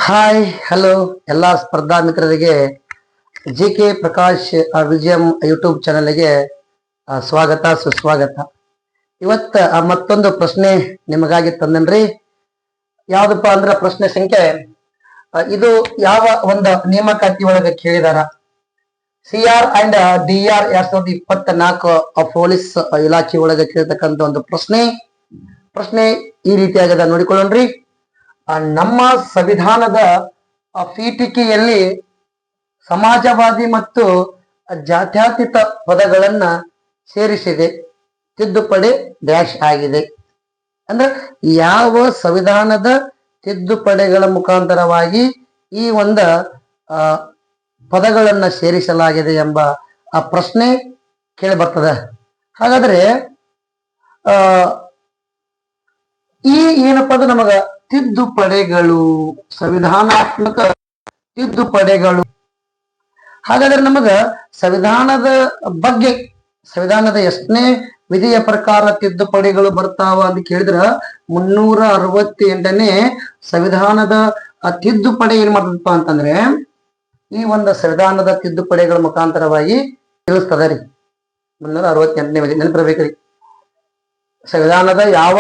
Hi hello ಎಲ್ಲ ಸ್ಪರ್ಧಾ ಮಿತ್ರರಿಗೆ ಜಿ ಕೆ ಪ್ರಕಾಶ್ ವಿಜಯಂ ಯೂಟ್ಯೂಬ್ ಚಾನಲ್ಗೆ ಸ್ವಾಗತ ಸುಸ್ವಾಗತ. ಇವತ್ತ ಮತ್ತೊಂದು ಪ್ರಶ್ನೆ ನಿಮಗಾಗಿ ತಂದನ್ರಿ. ಯಾವ್ದಪ್ಪ ಅಂದ್ರ ಪ್ರಶ್ನೆ ಸಂಖ್ಯೆ ಇದು ಯಾವ ಒಂದು ನೇಮಕಾತಿ ಒಳಗೆ ಕೇಳಿದಾರ. CR ಅಂಡ್ DR 2024 ಪೊಲೀಸ್ ಇಲಾಖೆ ಒಳಗೆ ಕೇಳ್ತಕ್ಕಂಥ ಒಂದು ಪ್ರಶ್ನೆ ಈ ರೀತಿಯಾಗದ ನೋಡಿಕೊಳ್ಳೋಣ್ರಿ. ನಮ್ಮ ಸಂವಿಧಾನದ ಪೀಠಿಕೆಯಲ್ಲಿ ಸಮಾಜವಾದಿ ಮತ್ತು ಜಾತ್ಯತೀತ ಪದಗಳನ್ನ ಸೇರಿಸಿದೆ, ತಿದ್ದುಪಡಿ ಡ್ಯಾಶ್ ಆಗಿದೆ. ಅಂದ್ರೆ ಯಾವ ಸಂವಿಧಾನದ ತಿದ್ದುಪಡಿಗಳ ಮುಖಾಂತರವಾಗಿ ಈ ಒಂದು ಪದಗಳನ್ನ ಸೇರಿಸಲಾಗಿದೆ ಎಂಬ ಆ ಪ್ರಶ್ನೆ ಕೇಳಿ ಬರ್ತದೆ. ಹಾಗಾದ್ರೆ ಈ ಏನಪ್ಪ ಅದು ನಮಗ ತಿದ್ದುಪಡಿಗಳು, ಸಂವಿಧಾನಾತ್ಮಕ ತಿದ್ದುಪಡಿಗಳು. ಹಾಗಾದ್ರೆ ನಮಗ ಸಂವಿಧಾನದ ಬಗ್ಗೆ, ಸಂವಿಧಾನದ ಎಷ್ಟನೇ ವಿಧಿಯ ಪ್ರಕಾರ ತಿದ್ದುಪಡಿಗಳು ಬರ್ತಾವ ಅಂತ ಕೇಳಿದ್ರ 368ನೇ ಸಂವಿಧಾನದ ತಿದ್ದುಪಡಿ ಏನ್ ಮಾಡ್ತಪ್ಪ ಅಂತಂದ್ರೆ ಈ ಒಂದು ಸಂವಿಧಾನದ ತಿದ್ದುಪಡಿಗಳ ಮುಖಾಂತರವಾಗಿ ತಿಳಿಸ್ತದ ರೀ. 368ನೇ ವಿಧಿ ನೆನಪಿರ್ಬೇಕ್ರಿ. ಸಂವಿಧಾನದ ಯಾವ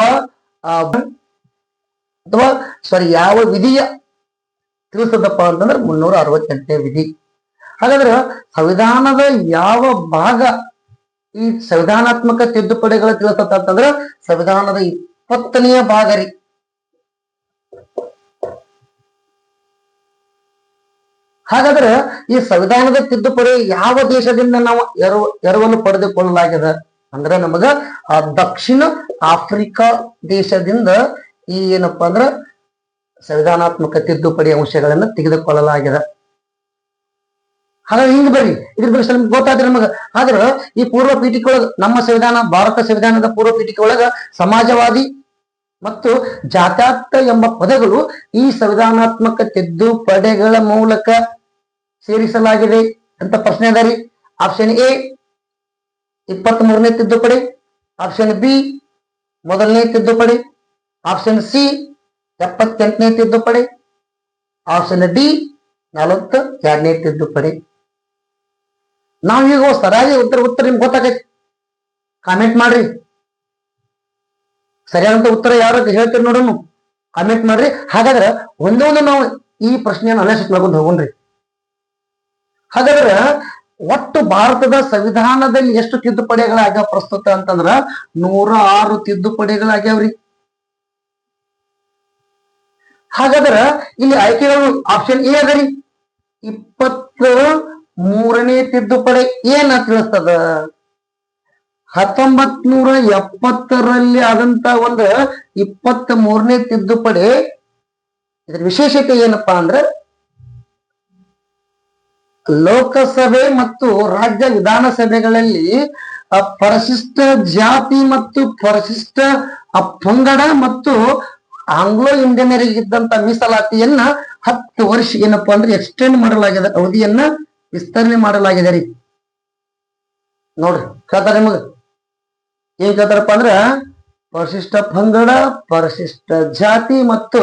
ಯಾವ ವಿಧಿಯ ತಿಳಿಸ್ತದಪ್ಪ ಅಂತಂದ್ರೆ 368ನೇ ವಿಧಿ. ಹಾಗಾದ್ರೆ ಸಂವಿಧಾನದ ಯಾವ ಭಾಗ ಈ ಸಂವಿಧಾನಾತ್ಮಕ ತಿದ್ದುಪಡಿಗಳ ತಿಳಿಸ್ತದ ಅಂತಂದ್ರೆ ಸಂವಿಧಾನದ 20ನೇ ಭಾಗ ರೀ. ಹಾಗಾದ್ರೆ ಈ ಸಂವಿಧಾನದ ತಿದ್ದುಪಡಿ ಯಾವ ದೇಶದಿಂದ ನಾವು ಎರವಲು ಪಡೆದುಕೊಳ್ಳಲಾಗಿದೆ ಅಂದ್ರೆ ನಮಗ ದಕ್ಷಿಣ ಆಫ್ರಿಕಾ ದೇಶದಿಂದ ಈ ಏನಪ್ಪಾ ಅಂದ್ರ ಸಂವಿಧಾನಾತ್ಮಕ ತಿದ್ದುಪಡಿ ಅಂಶಗಳನ್ನ ತೆಗೆದುಕೊಳ್ಳಲಾಗಿದೆ. ಹಾಗಾಗಿ ಹಿಂಗ್ ಬರ್ರಿ, ಇದ್ರ ಬಗ್ಗೆ ಸ್ವಲ್ಪ ಗೊತ್ತಾದ್ರೆ ನಮಗ. ಆದ್ರ ಈ ಪೂರ್ವ ಪೀಠಿಕೆ ಒಳಗ ನಮ್ಮ ಸಂವಿಧಾನ, ಭಾರತ ಸಂವಿಧಾನದ ಪೂರ್ವ ಪೀಠಿಕೆ ಒಳಗ ಸಮಾಜವಾದಿ ಮತ್ತು ಜಾತ್ಯತೀತ ಎಂಬ ಪದಗಳು ಈ ಸಂವಿಧಾನಾತ್ಮಕ ತಿದ್ದುಪಡಿಗಳ ಮೂಲಕ ಸೇರಿಸಲಾಗಿದೆ ಅಂತ ಪ್ರಶ್ನೆ ಅದ ರೀ. ಆಪ್ಷನ್ ಎ 23ನೇ ತಿದ್ದುಪಡಿ, ಆಪ್ಷನ್ ಬಿ 1ನೇ ತಿದ್ದುಪಡಿ, ಆಪ್ಷನ್ ಸಿ 78ನೇ ತಿದ್ದುಪಡಿ, ಆಪ್ಷನ್ ಡಿ 42ನೇ ತಿದ್ದುಪಡಿ. ನಾವೀಗ ಸರಿಯಾಗಿ ಉತ್ತರ ನಿಮ್ಗೆ ಗೊತ್ತಾಗೈತಿ, ಕಾಮೆಂಟ್ ಮಾಡ್ರಿ. ಸರಿಯಾದಂತ ಉತ್ತರ ಯಾರು ಹೇಳ್ತೀರಿ ನೋಡೋಣ, ಕಾಮೆಂಟ್ ಮಾಡ್ರಿ. ಹಾಗಾದ್ರೆ ಒಂದೊಂದು ನಾವು ಈ ಪ್ರಶ್ನೆಯನ್ನು ಅನಾಲಿಸಿಸ್ ಮಾಡ್ಕೊಂಡು ಹೋಗೋಣ್ರಿ. ಹಾಗಾದ್ರೆ ಒಟ್ಟು ಭಾರತದ ಸಂವಿಧಾನದಲ್ಲಿ ಎಷ್ಟು ತಿದ್ದುಪಡಿಗಳಾಗ್ಯಾವ ಪ್ರಸ್ತುತ ಅಂತಂದ್ರ 106 ತಿದ್ದುಪಡಿಗಳಾಗ್ಯಾವ್ರಿ. ಹಾಗಾದ್ರ ಇಲ್ಲಿ ಆಯ್ಕೆಗಳು ಆಪ್ಷನ್ ಎ ಅದರಿ 23ನೇ ತಿದ್ದುಪಡಿ ಏನ ತಿಳಿಸ್ತದ. 1970ರಲ್ಲಿ ಆದಂತ ಒಂದು 23ನೇ ತಿದ್ದುಪಡಿ, ಇದ್ರ ವಿಶೇಷತೆ ಏನಪ್ಪಾ ಅಂದ್ರೆ ಲೋಕಸಭೆ ಮತ್ತು ರಾಜ್ಯ ವಿಧಾನಸಭೆಗಳಲ್ಲಿ ಪರಿಶಿಷ್ಟ ಜಾತಿ ಮತ್ತು ಪರಿಶಿಷ್ಟ ಪಂಗಡ ಮತ್ತು ಆಂಗ್ಲೋ ಇಂಡಿಯನರಿಗಿದ್ದಂತ ಮೀಸಲಾತಿಯನ್ನ 10 ವರ್ಷ ಏನಪ್ಪಾ ಅಂದ್ರೆ ಎಕ್ಸ್ಟೆಂಡ್ ಮಾಡಲಾಗಿದೆ, ಅವಧಿಯನ್ನ ವಿಸ್ತರಣೆ ಮಾಡಲಾಗಿದೆ ರೀ. ನೋಡ್ರಿ ಕೇಳ್ತಾರೆ ನಿಮಗ ಏನ್ ಕೇಳ್ತಾರಪ್ಪ ಅಂದ್ರ ಪರಿಶಿಷ್ಟ ಪಂಗಡ, ಪರಿಶಿಷ್ಟ ಜಾತಿ ಮತ್ತು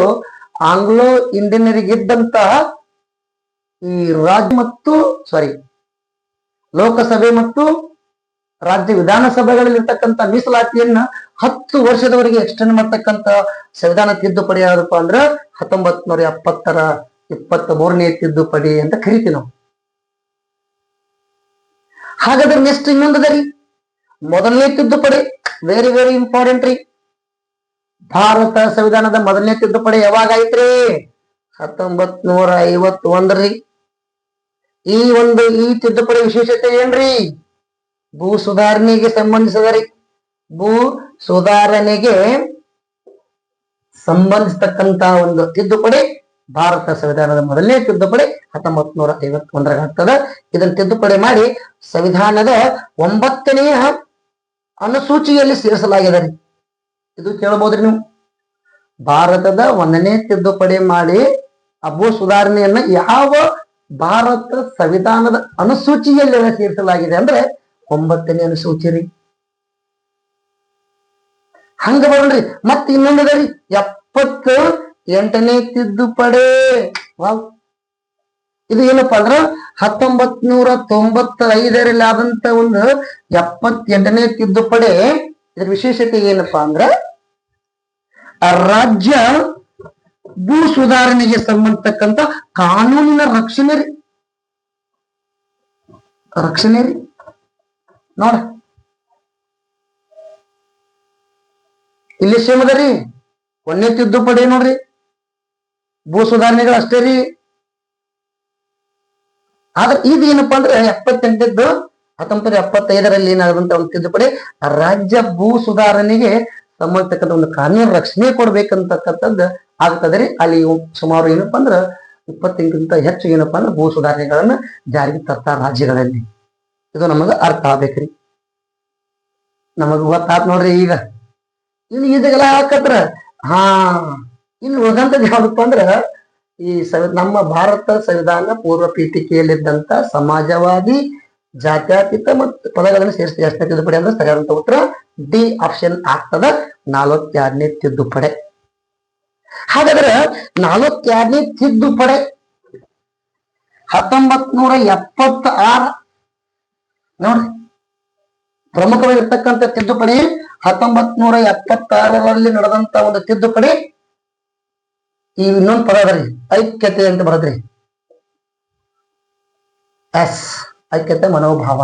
ಆಂಗ್ಲೋ ಇಂಡಿಯನರಿಗಿದ್ದಂತ ಈ ರಾಜ್ಯ ಮತ್ತು ಲೋಕಸಭೆ ಮತ್ತು ರಾಜ್ಯ ವಿಧಾನಸಭೆಗಳಲ್ಲಿ ಇರ್ತಕ್ಕಂಥ ಮೀಸಲಾತಿಯನ್ನ 10 ವರ್ಷದವರೆಗೆ ಎಕ್ಸ್ಟೆಂಡ್ ಮಾಡ್ತಕ್ಕಂಥ ಸಂವಿಧಾನ ತಿದ್ದುಪಡಿ ಯಾರಪ್ಪ ಅಂದ್ರ 1970ರ 23ನೇ ತಿದ್ದುಪಡಿ ಅಂತ ಕರಿತೀವಿ ನಾವು. ಹಾಗಾದ್ರೆ ನೆಕ್ಸ್ಟ್ ಇನ್ನೊಂದದ ರೀ 1ನೇ ತಿದ್ದುಪಡಿ. ವೆರಿ ವೆರಿ ಇಂಪಾರ್ಟೆಂಟ್ ರೀ. ಭಾರತ ಸಂವಿಧಾನದ 1ನೇ ತಿದ್ದುಪಡಿ ಯಾವಾಗ ಆಯ್ತ್ರಿ? 1951 ರೀ. ಈ ತಿದ್ದುಪಡಿ ವಿಶೇಷತೆ ಏನ್ರಿ? ಭೂ ಸುಧಾರಣೆಗೆ ಸಂಬಂಧಿಸಿದರಿ. ಭೂ ಸುಧಾರಣೆಗೆ ಸಂಬಂಧಿಸತಕ್ಕಂತ ಒಂದು ತಿದ್ದುಪಡಿ ಭಾರತ ಸಂವಿಧಾನದ 1ನೇ ತಿದ್ದುಪಡಿ 1951 ಆಗ್ತದ. ಇದನ್ನ ತಿದ್ದುಪಡಿ ಮಾಡಿ ಸಂವಿಧಾನದ 9ನೇ ಅನುಸೂಚಿಯಲ್ಲಿ ಸೇರಿಸಲಾಗಿದೆ ರೀ. ಇದು ಕೇಳಬಹುದ್ರಿ ನೀವು. ಭಾರತದ 1ನೇ ತಿದ್ದುಪಡಿ ಮಾಡಿ ಆ ಭೂ ಸುಧಾರಣೆಯನ್ನ ಯಾವ ಭಾರತ ಸಂವಿಧಾನದ ಅನುಸೂಚಿಯಲ್ಲಿ ಸೇರಿಸಲಾಗಿದೆ ಅಂದ್ರೆ 9ನೇ ಅನುಸೂಚಿ ರೀ. ಹಂಗ ಬರಲ್ರಿ. ಮತ್ ಇನ್ನೊಂದರಿ ಎಂಟನೇ ತಿದ್ದುಪಡಿ. ವಾವ್, ಇದು ಏನಪ್ಪಾ ಅಂದ್ರ 1995ರಲ್ಲಿ ಆದಂತ ಒಂದು 78ನೇ ತಿದ್ದುಪಡಿ. ಇದ್ರ ವಿಶೇಷತೆ ಏನಪ್ಪಾ ಅಂದ್ರ ರಾಜ್ಯ ಭೂ ಸುಧಾರಣೆಗೆ ಸಂಬಂಧತಕ್ಕಂತ ಕಾನೂನಿನ ರಕ್ಷಣೆ ರೀ ನೋಡ ಇಲ್ಲಿ ಸೇಮದ ರೀ. ಒಂದನೇ ತಿದ್ದುಪಡಿ ನೋಡ್ರಿ, ಭೂ ಸುಧಾರಣೆಗಳು ಅಷ್ಟೇ ರೀ. ಆದ್ರೆ ಇದೇನಪ್ಪಾ ಅಂದ್ರೆ 78ದ್ದು 1975ರಲ್ಲಿ ಏನಾದಂತ ಒಂದು ತಿದ್ದುಪಡಿ ರಾಜ್ಯ ಭೂ ಸುಧಾರಣೆಗೆ ಸಂಬಂಧತಕ್ಕಂಥ ಒಂದು ಕಾನೂನು ರಕ್ಷಣೆ ಕೊಡ್ಬೇಕಂತಕ್ಕಂಥದ್ದು ಆಗ್ತದೆ ರೀ. ಅಲ್ಲಿ ಸುಮಾರು ಏನಪ್ಪಾ ಅಂದ್ರ 28ಕ್ಕಿಂತ ಹೆಚ್ಚು ಏನಪ್ಪಾ ಅಂದ್ರೆ ಭೂ ಸುಧಾರಣೆಗಳನ್ನ ಜಾರಿಗೆ ತರ್ತಾರ ರಾಜ್ಯಗಳಲ್ಲಿ. ಇದು ನಮಗ ಅರ್ಥ ಆಗ್ಬೇಕ್ರಿ. ನಮಗ ಗೊತ್ತಾತ್ ನೋಡ್ರಿ. ಈಗ ಇನ್ನು ಇದೆಲ್ಲ ಹಾಕತ್ರ ಇನ್ನು ಉಳಿದಂತದ್ದು ಯಾವ್ದಪ್ಪ ಅಂದ್ರ ಈ ನಮ್ಮ ಭಾರತ ಸಂವಿಧಾನ ಪೂರ್ವ ಪೀಠಿಕೆಯಲ್ಲಿದ್ದಂತ ಸಮಾಜವಾದಿ, ಜಾತ್ಯತೀತ ಮತ್ತು ಪದಗಳನ್ನು ಸೇರಿಸಿ ಎಷ್ಟನೇ ತಿದ್ದುಪಡಿ ಅಂದ್ರೆ ಸರಿಯಾದಂತ ಉತ್ತರ ಡಿ ಆಪ್ಷನ್ ಆಗ್ತದ, 42ನೇ ತಿದ್ದುಪಡಿ. ಹಾಗಾದ್ರೆ 42ನೇ ತಿದ್ದುಪಡಿ 1976 ನೋಡ್ರಿ, ಪ್ರಮುಖವಾಗಿರ್ತಕ್ಕಂಥ ತಿದ್ದುಪಡಿ 1976ರಲ್ಲಿ ನಡೆದಂತ ಒಂದು ತಿದ್ದುಪಡಿ. ಈ ಇನ್ನೊಂದು ಪದ ಅದರಿ, ಐಕ್ಯತೆ ಅಂತ ಬರದ್ರಿ. ಐಕ್ಯತೆ ಮನೋಭಾವ.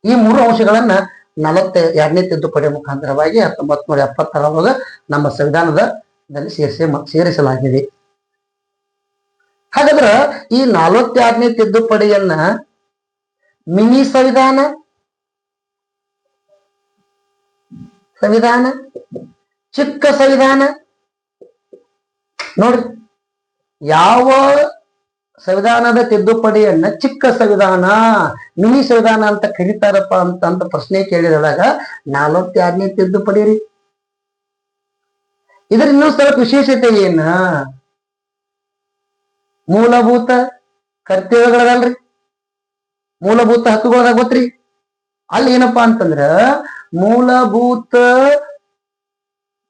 ಈ ಮೂರು ಅಂಶಗಳನ್ನ 42ನೇ ತಿದ್ದುಪಡಿ ಮುಖಾಂತರವಾಗಿ 1976 ನಮ್ಮ ಸಂವಿಧಾನದಲ್ಲಿ ಸೇರಿಸಲಾಗಿದೆ. ಹಾಗಾದ್ರೆ ಈ 42ನೇ ತಿದ್ದುಪಡಿಯನ್ನ ಮಿನಿ ಸಂವಿಧಾನ, ಚಿಕ್ಕ ಸಂವಿಧಾನ ನೋಡ್ರಿ. ಯಾವ ಸಂವಿಧಾನದ ತಿದ್ದುಪಡಿಯನ್ನ ಚಿಕ್ಕ ಸಂವಿಧಾನ, ಮಿನಿ ಸಂವಿಧಾನ ಅಂತ ಕರೀತಾರಪ್ಪ ಅಂತ ಪ್ರಶ್ನೆ ಕೇಳಿದಾಗ 42ನೇ ತಿದ್ದುಪಡಿ ರೀ. ಇದ್ರ ಇನ್ನೊಂದು ಸ್ವಲ್ಪ ವಿಶೇಷತೆ ಏನ, ಮೂಲಭೂತ ಕರ್ತವ್ಯಗಳದಲ್ರಿ, ಮೂಲಭೂತ ಹಕ್ಕುಗಳದಾಗ ಗೊತ್ತ್ರಿ. ಅಲ್ಲಿ ಏನಪ್ಪಾ ಅಂತಂದ್ರ ಮೂಲಭೂತ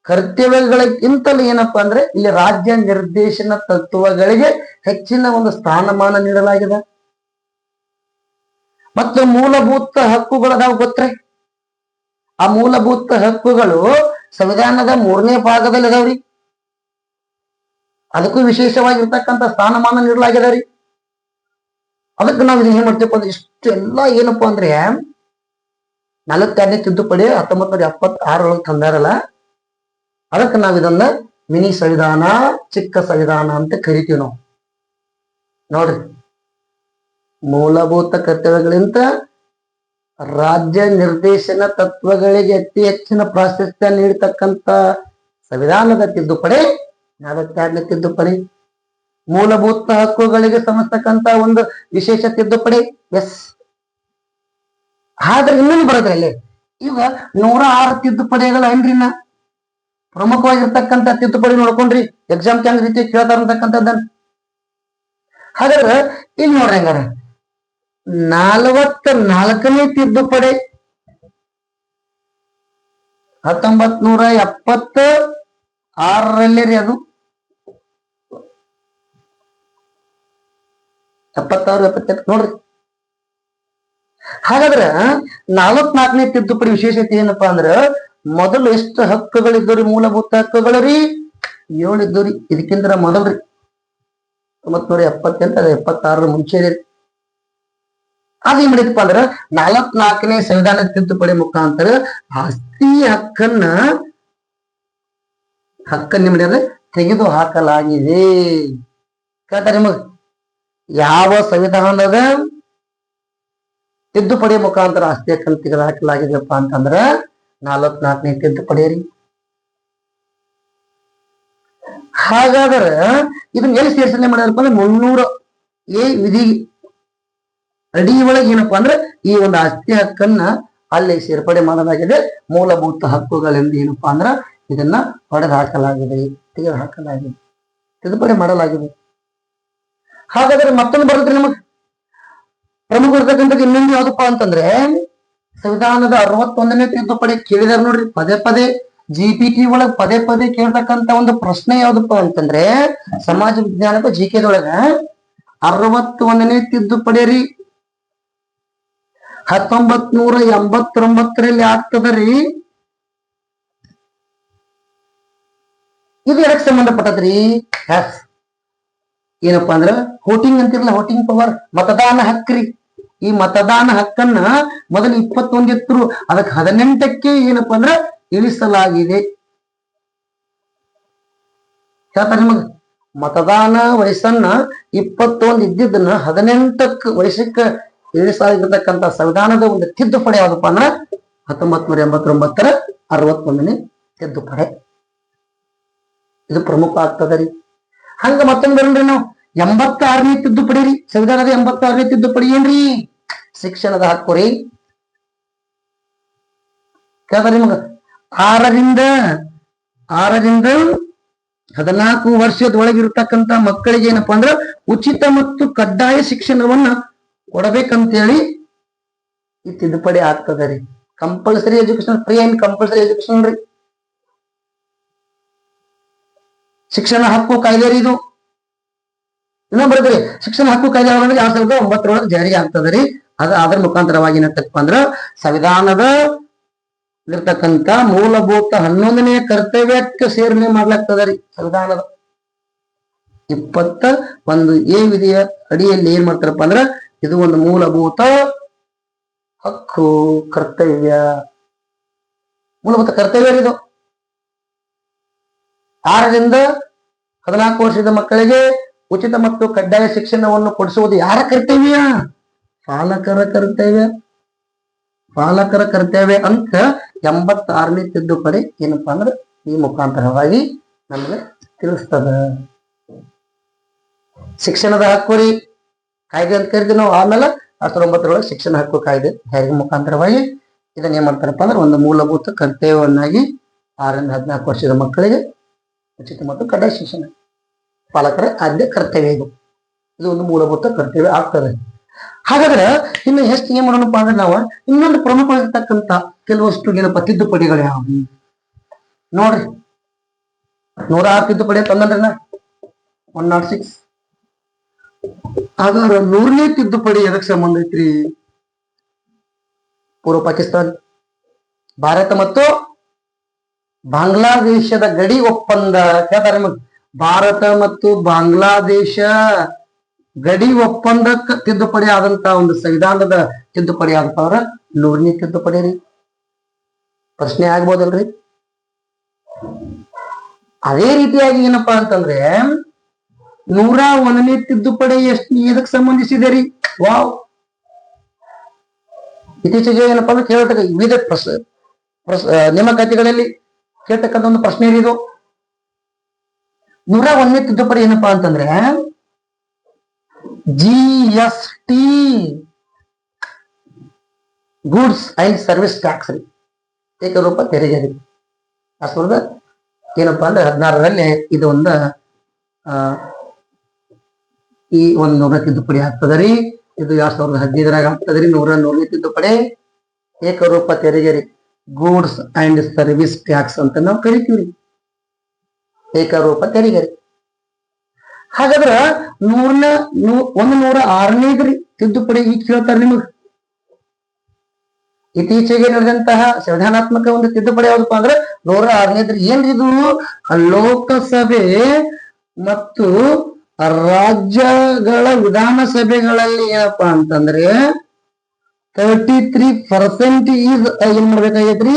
ಕರ್ತವ್ಯಗಳಿಗಿಂತಲೂ ಏನಪ್ಪಾ ಅಂದ್ರೆ ಇಲ್ಲಿ ರಾಜ್ಯ ನಿರ್ದೇಶನ ತತ್ವಗಳಿಗೆ ಹೆಚ್ಚಿನ ಒಂದು ಸ್ಥಾನಮಾನ ನೀಡಲಾಗಿದೆ. ಮತ್ತು ಮೂಲಭೂತ ಹಕ್ಕುಗಳದಾವ ಗೊತ್ತ್ರಿ. ಆ ಮೂಲಭೂತ ಹಕ್ಕುಗಳು ಸಂವಿಧಾನದ 3ನೇ ಭಾಗದಲ್ಲಿ ಅದಾವ್ರಿ. ಅದಕ್ಕೂ ವಿಶೇಷವಾಗಿರ್ತಕ್ಕಂಥ ಸ್ಥಾನಮಾನ ನೀಡಲಾಗಿದೆ ರೀ. ಅದಕ್ಕೆ ನಾವು ಇದನ್ನ ಏನ್ ಮಾಡ್ತೀವಪ್ಪ ಅಂದ್ರೆ ಇಷ್ಟೆಲ್ಲ ಏನಪ್ಪಾ ಅಂದ್ರೆ 42ನೇ ತಿದ್ದುಪಡಿ 1976 ತಂದಾರಲ್ಲ, ಅದಕ್ಕೆ ನಾವ್ ಇದನ್ನ ಮಿನಿ ಸಂವಿಧಾನ, ಚಿಕ್ಕ ಸಂವಿಧಾನ ಅಂತ ಕರಿತೀವಿ ನಾವು. ನೋಡ್ರಿ, ಮೂಲಭೂತ ಕರ್ತವ್ಯಗಳಿಂದ ರಾಜ್ಯ ನಿರ್ದೇಶನ ತತ್ವಗಳಿಗೆ ಅತಿ ಹೆಚ್ಚಿನ ಪ್ರಾಶಸ್ತ್ಯ ನೀಡತಕ್ಕಂತ ಸಂವಿಧಾನದ ತಿದ್ದುಪಡಿ 42ನೇ ತಿದ್ದುಪಡಿ. ಮೂಲಭೂತ ಹಕ್ಕುಗಳಿಗೆ ಸಂಬಂಧತಕ್ಕಂತ ಒಂದು ವಿಶೇಷ ತಿದ್ದುಪಡಿ. ಆದ್ರೆ ಇನ್ನೊಂದು ಬರುತ್ತೆ ಅಲ್ಲಿ. ಈಗ 106 ತಿದ್ದುಪಡಿಗಳು ಏನ್ರಿ, ಪ್ರಮುಖವಾಗಿರ್ತಕ್ಕಂಥ ತಿದ್ದುಪಡಿ ನೋಡ್ಕೊಂಡ್ರಿ, ಎಕ್ಸಾಮ್ ಹೆಂಗ್ ರೀತಿ ಕೇಳ್ತಾರ ಅಂತಕ್ಕಂಥದ್ದನ್ನ. ಹಾಗಾದ್ರೆ ಇಲ್ಲಿ ನೋಡ್ರಿ, ಹಂಗಾರ 44ನೇ ತಿದ್ದುಪಡಿ 1976ರಲ್ಲಿ ರೀ. ಅದು 76, 78 ನೋಡ್ರಿ. ಹಾಗಾದ್ರ 44ನೇ ತಿದ್ದುಪಡಿ ವಿಶೇಷತೆ ಏನಪ್ಪಾ ಅಂದ್ರ ಮೊದಲು ಎಷ್ಟು ಹಕ್ಕುಗಳಿದ್ದವ್ರಿ, ಮೂಲಭೂತ ಹಕ್ಕುಗಳು ರೀ 7 ಇದ್ದವ್ರಿ. ಇದಕ್ಕಿಂತ ಮೊದಲ್ರಿ 1978, 76 ಮುಂಚೆ ರೀ. ಅದೇನ್ ಮಾಡಿದಪ್ಪ ಅಂದ್ರ 44ನೇ ಸಂವಿಧಾನ ತಿದ್ದುಪಡಿ ಮುಖಾಂತರ ಆಸ್ತಿ ಹಕ್ಕನ್ನ ತೆಗೆದು ಹಾಕಲಾಗಿದೆ. ಕೇಳ್ತಾರೆ ನಿಮಗ, ಯಾವ ಸಂವಿಧಾನದ ತಿದ್ದುಪಡಿ ಮುಖಾಂತರ ಆಸ್ತಿ ಹಕ್ಕನ್ನು ತೆಗೆದು ಹಾಕಲಾಗಿದೆಪ್ಪ ಅಂತಂದ್ರ 44ನೇ ತಿದ್ದುಪಡಿ ರೀ. ಹಾಗಾದ್ರೆ ಇದನ್ನ ಎಲ್ಲಿ ಸೇರ್ಸನೆ ಮಾಡ್ಯಾರಪ್ಪ ಅಂದ್ರೆ 300A ವಿಧಿ ಅಡಿ ಒಳಗೆ ಏನಪ್ಪಾ ಅಂದ್ರೆ ಈ ಒಂದು ಆಸ್ತಿ ಹಕ್ಕನ್ನ ಅಲ್ಲಿ ಸೇರ್ಪಡೆ ಮಾಡಲಾಗಿದೆ. ಮೂಲಭೂತ ಹಕ್ಕುಗಳೆಂದು ಏನಪ್ಪಾ ಅಂದ್ರ ಇದನ್ನ ಹೊಡೆದು ಹಾಕಲಾಗಿದೆ, ತೆಗೆದು ಹಾಕಲಾಗಿದೆ, ತಿದ್ದುಪಡಿ ಮಾಡಲಾಗಿದೆ. ಹಾಗಾದ್ರೆ ಮತ್ತೊಂದು ಬರುತ್ತೆ ನಮಗ್ ಪ್ರಮುಖ ಇರ್ತಕ್ಕಂಥದ್ದು ಇನ್ನೊಂದು ಯಾವ್ದಪ್ಪ ಅಂತಂದ್ರೆ ಸಂವಿಧಾನದ 61ನೇ ತಿದ್ದುಪಡಿ ಕೇಳಿದಾರೆ ನೋಡ್ರಿ. ಪದೇ ಪದೇ GPT ಒಳಗ್ ಪದೇ ಪದೇ ಕೇಳ್ತಕ್ಕಂತ ಒಂದು ಪ್ರಶ್ನೆ ಯಾವ್ದಪ್ಪ ಅಂತಂದ್ರೆ ಸಮಾಜ ವಿಜ್ಞಾನದ GK ದೊಳಗ 61ನೇ ತಿದ್ದುಪಡಿ ರೀ 1989ರಲ್ಲಿ ಆಗ್ತದ್ರಿ. ಇದು ಎದಕ್ ಸಂಬಂಧಪಟ್ಟದ್ರಿ? ಏನಪ್ಪಾ ಅಂದ್ರ ವೋಟಿಂಗ್ ಅಂತಿರಲ್ಲ, ವೋಟಿಂಗ್ ಪವರ್, ಮತದಾನ ಹಕ್ಕ್ರಿ. ಈ ಮತದಾನ ಹಕ್ಕನ್ನ ಮೊದಲು 21 ಇತ್ತು, ಅದಕ್ಕೆ 18ಕ್ಕೆ ಏನಪ್ಪಾ ಅಂದ್ರ ಇಳಿಸಲಾಗಿದೆ. ಹೇಳ್ತಾರೆ ನಿಮಗ ಮತದಾನ ವಯಸ್ಸನ್ನ 21 ಇದ್ದಿದ್ದನ್ನ 18ಕ್ಕೆ ವಯಸ್ಸಕ್ಕೆ ಇಳಿಸಲಾಗಿರ್ತಕ್ಕಂಥ ಸಂವಿಧಾನದ ಒಂದು ತಿದ್ದುಪಡಿ ಯಾವ್ದಪ್ಪ ಅಂದ್ರ 1989ರ 61ನೇ ತಿದ್ದುಪಡಿ. ಇದು ಪ್ರಮುಖ ಆಗ್ತದ ರೀ. ಹಂಗ ಮತ್ತೊಂದ್ ಬರಲ್ರಿ ನಾವು 86ನೇ ತಿದ್ದುಪಡಿ ರೀ. ಸಂವಿಧಾನದ 86ನೇ ತಿದ್ದುಪಡಿ ಏನ್ರಿ? ಶಿಕ್ಷಣದ ಹಕ್ಕು ರೀ. ಕೇಳ್ತಾರೆ ನಿಮಗ 6ರಿಂದ 14 ವರ್ಷದೊಳಗಿರ್ತಕ್ಕಂಥ ಮಕ್ಕಳಿಗೆ ಏನಪ್ಪಾ ಅಂದ್ರ ಉಚಿತ ಮತ್ತು ಕಡ್ಡಾಯ ಶಿಕ್ಷಣವನ್ನ ಕೊಡಬೇಕಂತೇಳಿ ಈ ತಿದ್ದುಪಡಿ ಆಗ್ತದ ರೀ. Compulsory education, free and compulsory education ರೀ. ಶಿಕ್ಷಣ ಹಕ್ಕು ಕಾಯ್ದೆ ರೀ ಇದು. ಇನ್ನೊಂದು ಬರ್ತದೆ ಶಿಕ್ಷಣ ಹಕ್ಕು ಕಾಯ್ದೆ 2009 ಜಾರಿಗೆ ಆಗ್ತದೆ ರೀ. ಅದರ ಮುಖಾಂತರವಾಗಿ ಏನಂತಪ್ಪ ಅಂದ್ರ ಸಂವಿಧಾನದ ಇರ್ತಕ್ಕಂಥ ಮೂಲಭೂತ 11ನೇ ಕರ್ತವ್ಯಕ್ಕೆ ಸೇರ್ಪಡೆ ಮಾಡ್ಲಾಗ್ತದ ರೀ. ಸಂವಿಧಾನದ 21A ವಿಧಿಯ ಅಡಿಯಲ್ಲಿ ಏನ್ ಮಾಡ್ತಾರಪ್ಪ ಅಂದ್ರ ಇದು ಒಂದು ಮೂಲಭೂತ ಹಕ್ಕು, ಕರ್ತವ್ಯ, ಮೂಲಭೂತ ಕರ್ತವ್ಯ ಇದು. 6ರಿಂದ 14 ವರ್ಷದ ಮಕ್ಕಳಿಗೆ ಉಚಿತ ಮತ್ತು ಕಡ್ಡಾಯ ಶಿಕ್ಷಣವನ್ನು ಕೊಡಿಸುವುದು ಯಾರ ಕರ್ತವ್ಯ? ಪಾಲಕರ ಕರ್ತವ್ಯ. ಪಾಲಕರ ಕರ್ತವ್ಯ ಅಂತ 86ನೇ ತಿದ್ದುಪಡಿ ಏನಪ್ಪಾ ಅಂದ್ರೆ ಈ ಮುಖಾಂತರವಾಗಿ ನಮಗೆ ತಿಳಿಸ್ತದ. ಶಿಕ್ಷಣದ ಹಕ್ಕು ರೀ ಕಾಯ್ದೆ ಅಂತ ಕರಿತೀವಿ ನಾವು. ಆಮೇಲೆ 19ರೊಳಗೆ ಶಿಕ್ಷಣ ಹಕ್ಕು ಕಾಯ್ದೆ ಜಾರಿಗೆ ಮುಖಾಂತರವಾಗಿ ಇದನ್ನ ಏನ್ ಮಾಡ್ತಾರಪ್ಪ ಅಂದ್ರೆ ಒಂದು ಮೂಲಭೂತ ಕರ್ತವ್ಯವನ್ನಾಗಿ 6ರಿಂದ 14 ವರ್ಷದ ಮಕ್ಕಳಿಗೆ ಉಚಿತ ಮತ್ತು ಕಡ್ಡಾಯ ಶಿಕ್ಷಣ, ಪಾಲಕರ ಆದ್ಯ ಕರ್ತವ್ಯ ಇದು ಒಂದು ಮೂಲಭೂತ ಕರ್ತವ್ಯ ಆಗ್ತದೆ. ಹಾಗಾದ್ರೆ ಇನ್ನು ಎಷ್ಟು ಏನ್ ಮಾಡೋಣಪ್ಪ ಅಂದ್ರೆ ನಾವು ಇನ್ನೊಂದು ಪ್ರಮುಖವಾಗಿರ್ತಕ್ಕಂಥ ಕೆಲವಷ್ಟು ಏನಪ್ಪ ತಿದ್ದುಪಡಿಗಳು ಯಾವ್ದು ನೋಡ್ರಿ. 106 ತಿದ್ದುಪಡಿ ತಂದ್ರಿ ನಾ 106. ಹಾಗಾದ್ರೆ 100ನೇ ತಿದ್ದುಪಡಿ ಎದಕ್ ಸಂಬಂಧ ಐತ್ರಿ? ಪೂರ್ವ ಪಾಕಿಸ್ತಾನ್, ಭಾರತ ಮತ್ತು ಬಾಂಗ್ಲಾದೇಶದ ಗಡಿ ಒಪ್ಪಂದ. ಕೇಳ್ತಾರೆ ಭಾರತ ಮತ್ತು ಬಾಂಗ್ಲಾದೇಶ ಗಡಿ ಒಪ್ಪಂದಕ್ಕೆ ತಿದ್ದುಪಡಿ ಆದಂತ ಒಂದು ಸಂವಿಧಾನದ ತಿದ್ದುಪಡಿ ಆದಪ್ಪ ಅಂದ್ರ 100ನೇ ತಿದ್ದುಪಡಿ ರೀ. ಪ್ರಶ್ನೆ ಆಗ್ಬೋದಲ್ರಿ? ಅದೇ ರೀತಿಯಾಗಿ ಏನಪ್ಪಾ ಅಂತಂದ್ರೆ 101ನೇ ತಿದ್ದುಪಡಿ ಎದಕ್ ಸಂಬಂಧಿಸಿದೆ ರೀ? ವಾವ್, ಇತ್ತೀಚೆಗೆ ಏನಪ್ಪಾ ಅಂದ್ರೆ ಕೇಳತಕ್ಕ ವಿವಿಧ ನೇಮಕಾತಿಗಳಲ್ಲಿ ಕೇಳ್ತಕ್ಕಂಥ ಒಂದು ಪ್ರಶ್ನೆ ಇದು. 101ನೇ ತಿದ್ದುಪಡಿ ಏನಪ್ಪಾ ಅಂತಂದ್ರೆ GST, goods and service tax ರೀ, ಏಕರೂಪ ತೆರಿಗೆ ರೀ. ಏನಪ್ಪಾ ಅಂದ್ರೆ 16ರಲ್ಲಿ ಇದು ಒಂದು ಈ ಒಂದು 100ನೇ ತಿದ್ದುಪಡಿ ಆಗ್ತದ ರೀ. ಇದು 2015ರಾಗ ಆಗ್ತದ್ರಿ 101ನೇ ತಿದ್ದುಪಡಿ. ಏಕರೂಪ ತೆರಿಗೆ ರೀ, ಗೂಡ್ಸ್ ಅಂಡ್ ಸರ್ವಿಸ್ ಟ್ಯಾಕ್ಸ್ ಅಂತ ನಾವು ಕರಿತೀವ್ರಿ, ಏಕರೂಪ ತೆರಿಗೆ ರೀ. ಹಾಗಾದ್ರ 106ನೇದ್ರಿ ತಿದ್ದುಪಡಿ ಈಗ ಕೇಳ್ತಾರೆ ನಿಮಗ್. ಇತ್ತೀಚೆಗೆ ನಡೆದಂತಹ ಸಂವಿಧಾನಾತ್ಮಕ ಒಂದು ತಿದ್ದುಪಡಿ ಯಾವ್ದಪ್ಪ ಅಂದ್ರೆ 106ನೇದ್ರಿ. ಏನ್ರಿ ಇದು? ಲೋಕಸಭೆ ಮತ್ತು ರಾಜ್ಯಗಳ ವಿಧಾನಸಭೆಗಳಲ್ಲಿ ಏನಪ್ಪಾ ಅಂತಂದ್ರೆ 33% ಏನ್ ಮಾಡ್ಬೇಕಾಗೈತ್ರಿ?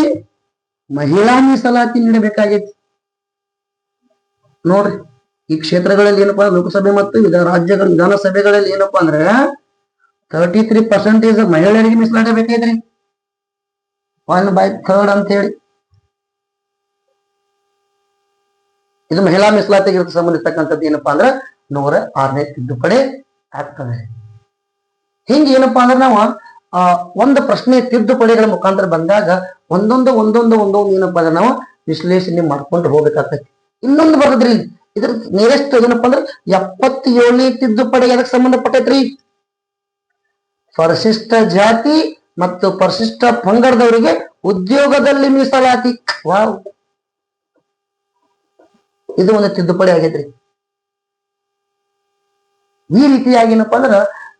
ಮಹಿಳಾ ಮೀಸಲಾತಿ ನೀಡಬೇಕಾಗೈತಿ. ನೋಡ್ರಿ ಈ ಕ್ಷೇತ್ರಗಳಲ್ಲಿ ಏನಪ್ಪಾ ಲೋಕಸಭೆ ಮತ್ತು ರಾಜ್ಯಗಳ ವಿಧಾನಸಭೆಗಳಲ್ಲಿ ಏನಪ್ಪಾ ಅಂದ್ರೆ 33% ಮಹಿಳೆಯರಿಗೆ ಮೀಸಲಾತಿ ಬೇಕಾಯ್ತ್ರಿ. 1/3 ಅಂತ ಹೇಳಿ ಇದು ಮಹಿಳಾ ಮೀಸಲಾತಿಗೆ ಸಂಬಂಧಿರ್ತಕ್ಕಂಥದ್ದು ಏನಪ್ಪಾ ಅಂದ್ರೆ 106ನೇ ತಿದ್ದುಪಡಿ ಆಗ್ತದೆ. ಹಿಂಗ ಏನಪ್ಪಾ ಅಂದ್ರೆ ನಾವು ಒಂದು ಪ್ರಶ್ನೆ ತಿದ್ದುಪಡಿಗಳ ಮುಖಾಂತರ ಬಂದಾಗ ಒಂದೊಂದು ಏನಪ್ಪಾ ಅಂದ್ರೆ ನಾವು ವಿಶ್ಲೇಷಣೆ ಮಾಡ್ಕೊಂಡು ಹೋಗ್ಬೇಕಾಗ್ತೈತಿ. ಇನ್ನೊಂದು ಬರ್ತದ್ರಿ ಇದ್ರ ನೇರೆಸ್ಟ್ ಏನಪ್ಪಾ ಅಂದ್ರೆ 77ನೇ ತಿದ್ದುಪಡಿ ಅದಕ್ಕೆ ಸಂಬಂಧಪಟ್ಟೈತ್ರಿ. ಪರಿಶಿಷ್ಟ ಜಾತಿ ಮತ್ತು ಪರಿಶಿಷ್ಟ ಪಂಗಡದವರಿಗೆ ಉದ್ಯೋಗದಲ್ಲಿ ಮೀಸಲಾತಿ. ವಾವ್, ಇದು ಒಂದು ತಿದ್ದುಪಡಿ ಆಗೈತ್ರಿ. ಈ ರೀತಿಯಾಗಿ ಏನಪ್ಪಾ ಅಂದ್ರ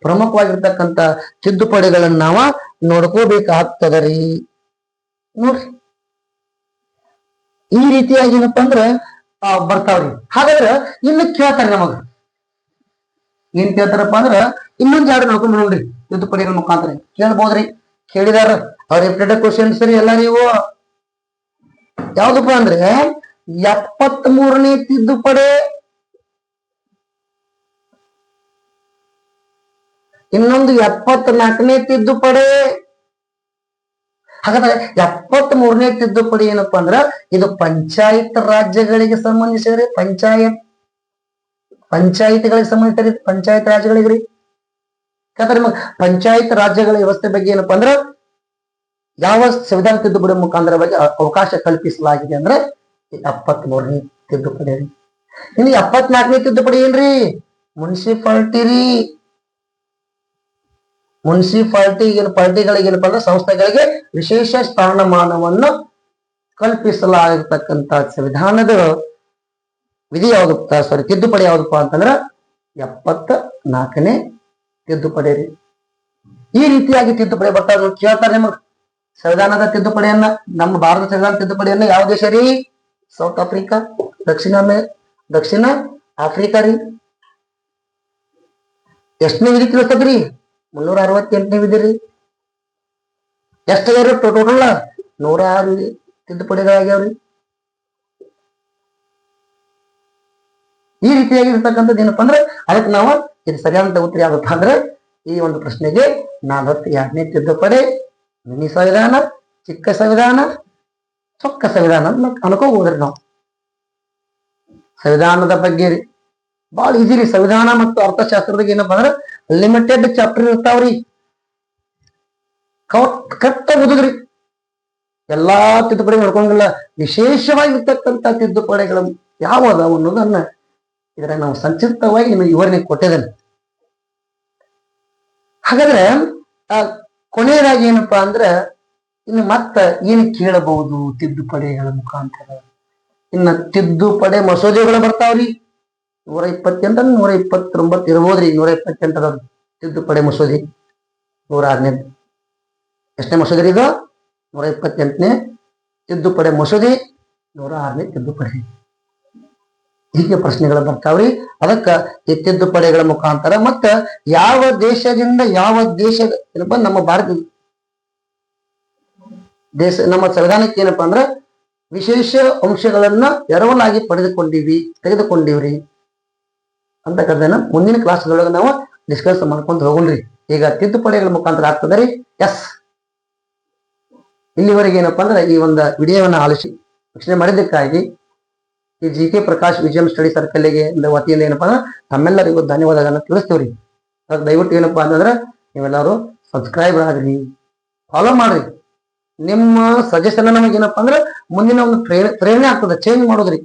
ಪ್ರಮುಖವಾಗಿರ್ತಕ್ಕಂಥ ತಿದ್ದುಪಡಿಗಳನ್ನ ನಾವ ನೋಡ್ಕೋಬೇಕಾಗ್ತದರಿ. ನೋಡ್ರಿ, ಈ ರೀತಿಯಾಗಿ ಏನಪ್ಪಾ ಅಂದ್ರ ಬರ್ತಾವ್ರಿ. ಹಾಗಾದ್ರ ಇನ್ನು ಕೇಳ್ತಾರೆ ನಮಗ, ಏನ್ ಕೇಳ್ತಾರಪ್ಪ ಅಂದ್ರ ಇನ್ನೊಂದ್ ಎರಡು ನೋಡ್ಕೊಂಡ್ ನೋಡ್ರಿ ತಿದ್ದುಪಡಿಗಳ ಮುಖಾಂತರ ಕೇಳ್ಬೋದ್ರಿ. ಕೇಳಿದಾರ ಅವ್ರ ರಿಪೀಟೆಡ್ ಕ್ವಶನ್ಸ್ ರೀ ಎಲ್ಲ. ನೀವು ಯಾವ್ದಪ್ಪ ಅಂದ್ರೆ 73ನೇ ತಿದ್ದುಪಡಿ, ಇನ್ನೊಂದು 74ನೇ ತಿದ್ದುಪಡಿ. ಹಾಗಾದ್ರೆ 73ನೇ ತಿದ್ದುಪಡಿ ಏನಪ್ಪಾ ಅಂದ್ರ ಇದು ಪಂಚಾಯತ್ ರಾಜ್ಯಗಳಿಗೆ ಸಂಬಂಧಿಸಿದ್ರಿ. ಪಂಚಾಯತ್ಗಳಿಗೆ ಸಂಬಂಧಿಸಿದ್ರಿ, ಪಂಚಾಯತ್ ರಾಜ್ಯಗಳಿಗೆ ರೀ. ಯಾಕಂದ್ರೆ ನಿಮಗೆ ಪಂಚಾಯತ್ ರಾಜ್ಯಗಳ ವ್ಯವಸ್ಥೆ ಬಗ್ಗೆ ಏನಪ್ಪಾ ಅಂದ್ರ ಯಾವ ಸಂವಿಧಾನ ತಿದ್ದುಪಡಿ ಮುಖಾಂತರ ಬಗ್ಗೆ ಅವಕಾಶ ಕಲ್ಪಿಸಲಾಗಿದೆ ಅಂದ್ರೆ 73ನೇ ತಿದ್ದುಪಡಿ ರೀ. ಇನ್ನು 74ನೇ ತಿದ್ದುಪಡಿ ಏನ್ರಿ? ಮುನ್ಸಿಪಾಲಿಟಿ ರೀ. ಪಾರ್ಟಿಗಳಿಗೆ ಏನಪ್ಪಾ ಅಂದ್ರೆ ಸಂಸ್ಥೆಗಳಿಗೆ ವಿಶೇಷ ಸ್ಥಾನಮಾನವನ್ನು ಕಲ್ಪಿಸಲಾಗಿರ್ತಕ್ಕಂಥ ಸಂವಿಧಾನದ ವಿಧಿ ಯಾವ್ದು, ತಿದ್ದುಪಡಿ ಯಾವ್ದಪ್ಪ ಅಂತಂದ್ರ 74ನೇ ತಿದ್ದುಪಡಿ ರೀ. ಈ ರೀತಿಯಾಗಿ ತಿದ್ದುಪಡಿ ಬರ್ತಾರ. ಕೇಳ್ತಾರೆ ನಿಮಗ್ ಸಂವಿಧಾನದ ತಿದ್ದುಪಡಿಯನ್ನ, ನಮ್ಮ ಭಾರತ ಸಂವಿಧಾನ ತಿದ್ದುಪಡಿಯನ್ನ ಯಾವ ದೇಶ ರೀ? ಸೌತ್ ಆಫ್ರಿಕಾ, ದಕ್ಷಿಣ ಆಫ್ರಿಕಾ ರೀ. ಎಷ್ಟನೇ ವಿಧಿ ತಿಳಿಸ್ತದ್ರಿ? 368ನೇ ವಿಧಿ ರೀ. ಎಷ್ಟಾಗ್ಯಾವ್ರಿ ಟೋಟಲ್? 106 ತಿದ್ದುಪಡಿಗಳಾಗ್ಯಾವ್ರಿ. ಈ ರೀತಿಯಾಗಿರ್ತಕ್ಕಂಥದ್ದು ಏನಪ್ಪಾ ಅಂದ್ರೆ ಅದಕ್ಕೆ ನಾವು ಇದು ಸರಿಯಾದಂತ ಉತ್ತರ ಯಾವ್ದಪ್ಪ ಅಂದ್ರೆ ಈ ಒಂದು ಪ್ರಶ್ನೆಗೆ 42ನೇ ತಿದ್ದುಪಡಿ, ಮಿನಿ ಸಂವಿಧಾನ, ಚಿಕ್ಕ ಸಂವಿಧಾನ, ಚೊಕ್ಕ ಸಂವಿಧಾನ ಅನ್ಕೋಬೋದ್ರಿ. ನಾವು ಸಂವಿಧಾನದ ಬಗ್ಗೆ ಬಹಳ ಈಜಿ ರೀ. ಸಂವಿಧಾನ ಮತ್ತು ಅರ್ಥಶಾಸ್ತ್ರದಾಗ ಏನಪ್ಪಾ ಅಂದ್ರೆ ಲಿಮಿಟೆಡ್ ಚಾಪ್ಟರ್ ಇರ್ತಾವ್ರಿ. ಕರೆಕ್ಟ್ ಓದುದ್ರಿ. ಎಲ್ಲಾ ತಿದ್ದುಪಡಿ ನೋಡ್ಕೊಂಗಿಲ್ಲ. ವಿಶೇಷವಾಗಿರ್ತಕ್ಕಂಥ ತಿದ್ದುಪಡಿಗಳು ಯಾವ ಅದಾವ ಅನ್ನೋದನ್ನ ಇದ್ರ ನಾವು ಸಂಕ್ಷಿಪ್ತವಾಗಿ ನಿಮಗೆ ವಿವರಣೆ ಕೊಟ್ಟಿದ್ದೇನೆ. ಹಾಗಾದ್ರೆ ಕೊನೆಯದಾಗಿ ಏನಪ್ಪಾ ಅಂದ್ರೆ ಇನ್ನು ಮತ್ತ ಏನು ಕೇಳಬಹುದು ತಿದ್ದುಪಡಿಗಳ ಮುಖಾಂತರ? ಇನ್ನ ತಿದ್ದುಪಡಿ ಮಸೂದೆಗಳು ಬರ್ತಾವ್ರಿ. 128 129 ಇರ್ಬೋದ್ರಿ. 128 ತಿದ್ದುಪಡಿ ಮಸೂದೆ. 106ನೇ ಎಷ್ಟನೇ ಮಸೂದೆ ಇದು? 128ನೇ ತಿದ್ದುಪಡಿ ಮಸೂದೆ, 106ನೇ ತಿದ್ದುಪಡಿ. ಹೀಗೆ ಪ್ರಶ್ನೆಗಳು ಬರ್ತಾವ್ರಿ. ಅದಕ್ಕ ಈ ತಿದ್ದುಪಡಿಗಳ ಮುಖಾಂತರ ಮತ್ತ ಯಾವ ದೇಶದಿಂದ ಯಾವ ದೇಶ ಏನಪ್ಪಾ ನಮ್ಮ ಭಾರತ ದೇಶ, ನಮ್ಮ ಸಂವಿಧಾನಕ್ಕೆ ಏನಪ್ಪಾ ಅಂದ್ರ ವಿಶೇಷ ಅಂಶಗಳನ್ನ ಎರವಲಾಗಿ ತೆಗೆದುಕೊಂಡಿವ್ರಿ ಅಂತಕ್ಕಂಥದ್ದನ್ನ ಮುಂದಿನ ಕ್ಲಾಸ್ಗಳೊಳಗೆ ನಾವು ಡಿಸ್ಕಸ್ ಮಾಡ್ಕೊಂಡು ಹೋಗೋಣ್ರಿ. ಈಗ ತಿದ್ದುಪಡಿಗಳ ಮುಖಾಂತರ ಆಗ್ತದ್ರಿ. ಇಲ್ಲಿವರೆಗೆ ಏನಪ್ಪಾ ಅಂದ್ರೆ ಈ ಒಂದು ವಿಡಿಯೋವನ್ನ ಆಲಿಸಿ ವೀಕ್ಷಣೆ ಮಾಡಿದ್ದಕ್ಕಾಗಿ ಈ GK ಪ್ರಕಾಶ್ ವಿಜಯಂ ಸ್ಟಡಿ ಸರ್ಕಲ್ಗೆ ವತಿಯಿಂದ ಏನಪ್ಪಾ ಅಂದ್ರೆ ತಮ್ಮೆಲ್ಲರಿಗೂ ಧನ್ಯವಾದಗಳನ್ನ ತಿಳಿಸ್ತೇವ್ರಿ. ದಯವಿಟ್ಟು ಏನಪ್ಪಾ ಅಂತಂದ್ರೆ ನೀವೆಲ್ಲರೂ ಸಬ್ಸ್ಕ್ರೈಬ್ ಆಗ್ರಿ, ಫಾಲೋ ಮಾಡ್ರಿ. ನಿಮ್ಮ ಸಜೆಷನ್ ನಮಗೆ ಏನಪ್ಪಾ ಅಂದ್ರೆ ಮುಂದಿನ ಒಂದು ಪ್ರೇರಣೆ ಆಗ್ತದೆ ಚೇಂಜ್ ಮಾಡೋದ್ರಿ.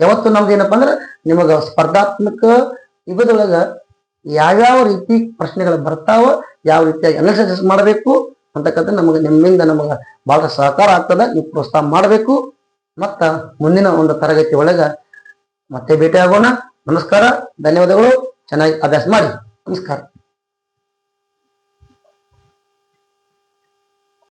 ಯಾವತ್ತು ನಮ್ದು ಏನಪ್ಪಾ ಅಂದ್ರೆ ನಿಮಗ ಸ್ಪರ್ಧಾತ್ಮಕ ಯುಗದೊಳಗ ಯಾವ್ಯಾವ ರೀತಿ ಪ್ರಶ್ನೆಗಳು ಬರ್ತಾವ, ಯಾವ ರೀತಿಯಾಗಿ ಅನಾಲಿಸಿಸ್ ಮಾಡಬೇಕು ಅಂತಕ್ಕಂಥ ನಿಮ್ಮಿಂದ ನಮಗ ಬಹಳ ಸಹಕಾರ ಆಗ್ತದ. ನೀವು ಪ್ರೋತ್ಸಾಹ ಮಾಡಬೇಕು. ಮತ್ತ ಮುಂದಿನ ಒಂದು ತರಗತಿ ಒಳಗ ಮತ್ತೆ ಭೇಟಿ ಆಗೋಣ. ನಮಸ್ಕಾರ, ಧನ್ಯವಾದಗಳು. ಚೆನ್ನಾಗಿ ಅಭ್ಯಾಸ ಮಾಡಿ. ನಮಸ್ಕಾರ.